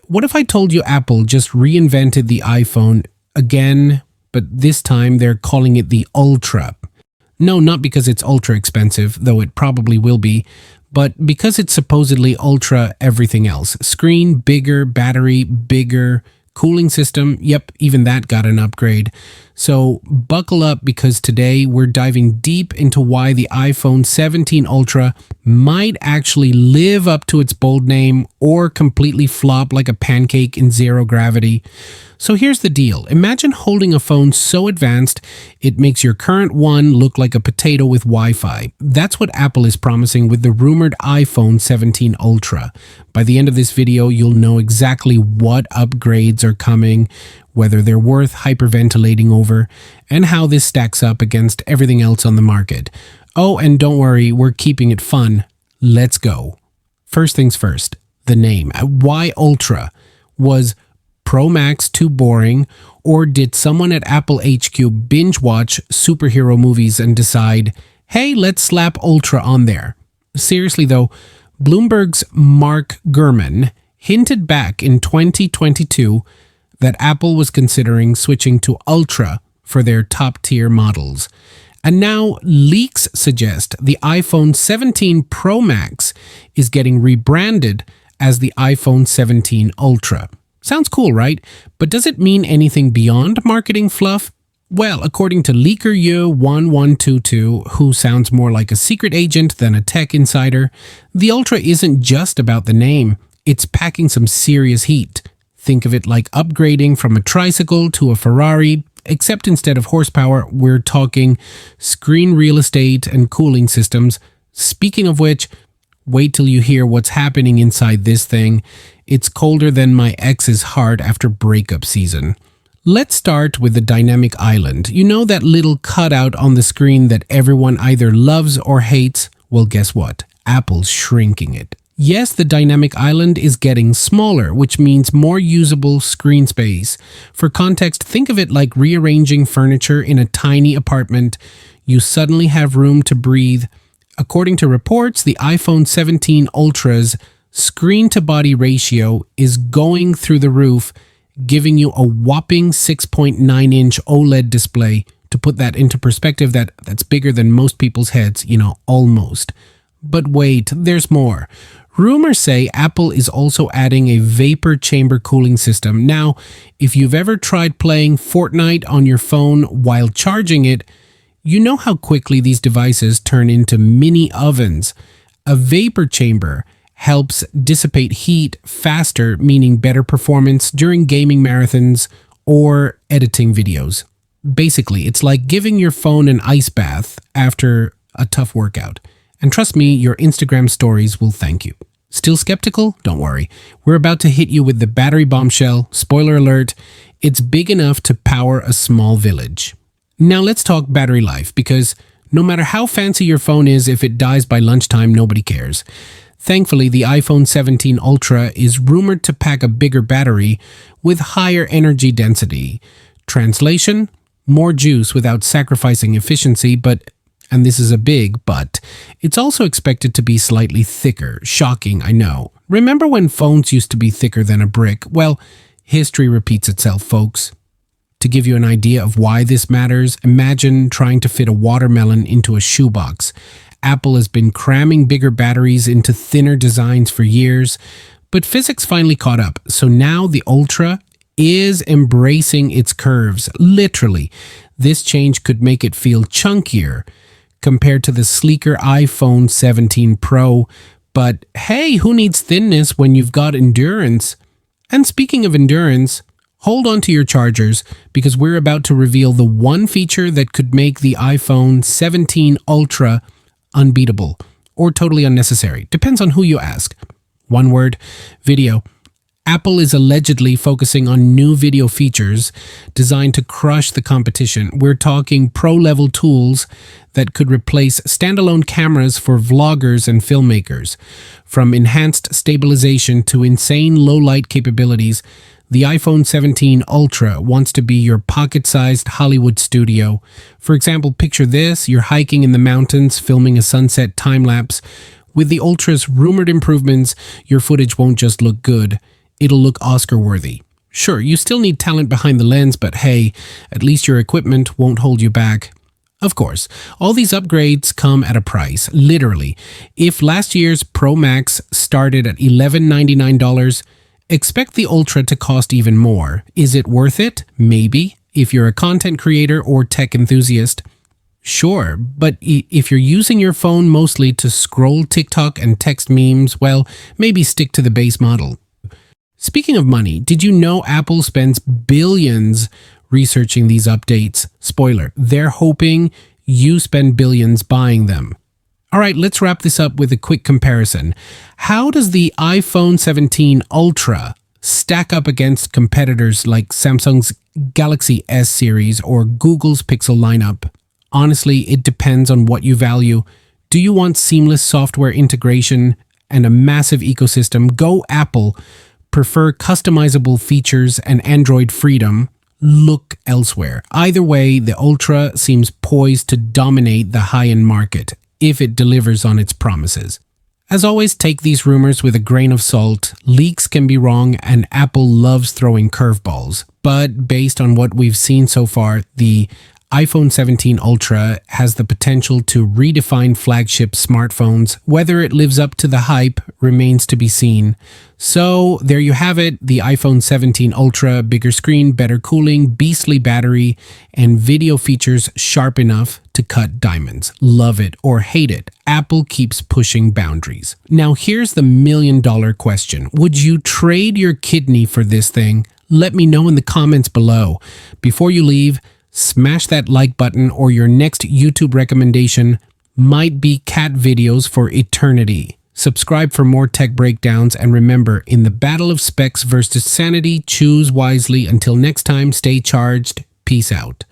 What if I told you Apple just reinvented the iPhone again, but this time they're calling it the Ultra? No, not because it's ultra expensive, though it probably will be, but because it's supposedly ultra everything else. Screen bigger, battery bigger, cooling system, yep, even that got an upgrade. So buckle up, because today we're diving deep into why the iPhone 17 Ultra might actually live up to its bold name or completely flop like a pancake in zero gravity. So here's the deal. Imagine holding a phone so advanced it makes your current one look like a potato with Wi-Fi. That's what Apple is promising with the rumored iPhone 17 Ultra. By the end of this video, you'll know exactly what upgrades are coming, whether they're worth hyperventilating over, and how this stacks up against everything else on the market. Oh, and don't worry, we're keeping it fun. Let's go. First things first, the name. Why Ultra? Was Pro Max too boring, or did someone at Apple HQ binge watch superhero movies and decide, hey, let's slap Ultra on there? Seriously though, Bloomberg's Mark Gurman hinted back in 2022 that Apple was considering switching to Ultra for their top-tier models. And now leaks suggest the iPhone 17 Pro Max is getting rebranded as the iPhone 17 Ultra. Sounds cool, right? But does it mean anything beyond marketing fluff? Well, according to LeakerU1122, who sounds more like a secret agent than a tech insider, the Ultra isn't just about the name. It's packing some serious heat. Think of it like upgrading from a tricycle to a Ferrari, except instead of horsepower, we're talking screen real estate and cooling systems. Speaking of which, wait till you hear what's happening inside this thing. It's colder than my ex's heart after breakup season. Let's start with the dynamic island. You know that little cutout on the screen that everyone either loves or hates? Well, guess what? Apple's shrinking it. Yes, the dynamic island is getting smaller, which means more usable screen space. For context, think of it like rearranging furniture in a tiny apartment. You suddenly have room to breathe. According to reports, the iPhone 17 Ultra's screen-to-body ratio is going through the roof, giving you a whopping 6.9-inch OLED display. To put that into perspective, that's bigger than most people's heads, almost. But wait, there's more. Rumors say Apple is also adding a vapor chamber cooling system. Now, if you've ever tried playing Fortnite on your phone while charging it, you know how quickly these devices turn into mini ovens. A vapor chamber helps dissipate heat faster, meaning better performance during gaming marathons or editing videos. Basically, it's like giving your phone an ice bath after a tough workout. And trust me, your Instagram stories will thank you. Still skeptical? Don't worry. We're about to hit you with the battery bombshell. Spoiler alert, it's big enough to power a small village. Now let's talk battery life, because no matter how fancy your phone is, if it dies by lunchtime, nobody cares. Thankfully, the iPhone 17 Ultra is rumored to pack a bigger battery with higher energy density. Translation? More juice without sacrificing efficiency, but, and this is a big but, it's also expected to be slightly thicker. Shocking, I know. Remember when phones used to be thicker than a brick? Well, history repeats itself, folks. To give you an idea of why this matters, imagine trying to fit a watermelon into a shoebox. Apple has been cramming bigger batteries into thinner designs for years, but physics finally caught up. So now the Ultra is embracing its curves. Literally, this change could make it feel chunkier compared to the sleeker iPhone 17 Pro. But hey, who needs thinness when you've got endurance? And speaking of endurance, hold on to your chargers, because we're about to reveal the one feature that could make the iPhone 17 Ultra unbeatable or totally unnecessary. Depends on who you ask. One word: video. Apple is allegedly focusing on new video features designed to crush the competition. We're talking pro-level tools that could replace standalone cameras for vloggers and filmmakers. From enhanced stabilization to insane low-light capabilities, the iPhone 17 Ultra wants to be your pocket-sized Hollywood studio. For example, picture this: you're hiking in the mountains, filming a sunset time-lapse. With the Ultra's rumored improvements, your footage won't just look good, it'll look Oscar-worthy. Sure, you still need talent behind the lens, but hey, at least your equipment won't hold you back. Of course, all these upgrades come at a price, literally. If last year's Pro Max started at $1199, expect the Ultra to cost even more. Is it worth it? Maybe. If you're a content creator or tech enthusiast, sure. But if you're using your phone mostly to scroll TikTok and text memes, well, maybe stick to the base model. Speaking of money, did you know Apple spends billions researching these updates? Spoiler, they're hoping you spend billions buying them. All right, let's wrap this up with a quick comparison. How does the iPhone 17 Ultra stack up against competitors like Samsung's Galaxy S series or Google's Pixel lineup? Honestly, it depends on what you value. Do you want seamless software integration and a massive ecosystem? Go Apple. Prefer customizable features and Android freedom? Look elsewhere. Either way, the Ultra seems poised to dominate the high-end market if it delivers on its promises. As always, take these rumors with a grain of salt. Leaks can be wrong, and Apple loves throwing curveballs. But based on what we've seen so far, the iPhone 17 Ultra has the potential to redefine flagship smartphones. Whether it lives up to the hype remains to be seen. So there you have it, the iPhone 17 Ultra, bigger screen, better cooling, beastly battery, and video features sharp enough to cut diamonds. Love it or hate it, Apple keeps pushing boundaries. Now here's the million-dollar question. Would you trade your kidney for this thing? Let me know in the comments below. Before you leave, smash that like button or your next YouTube recommendation might be cat videos for eternity. Subscribe for more tech breakdowns, and remember, in the battle of specs versus sanity, choose wisely. Until next time, stay charged. Peace out.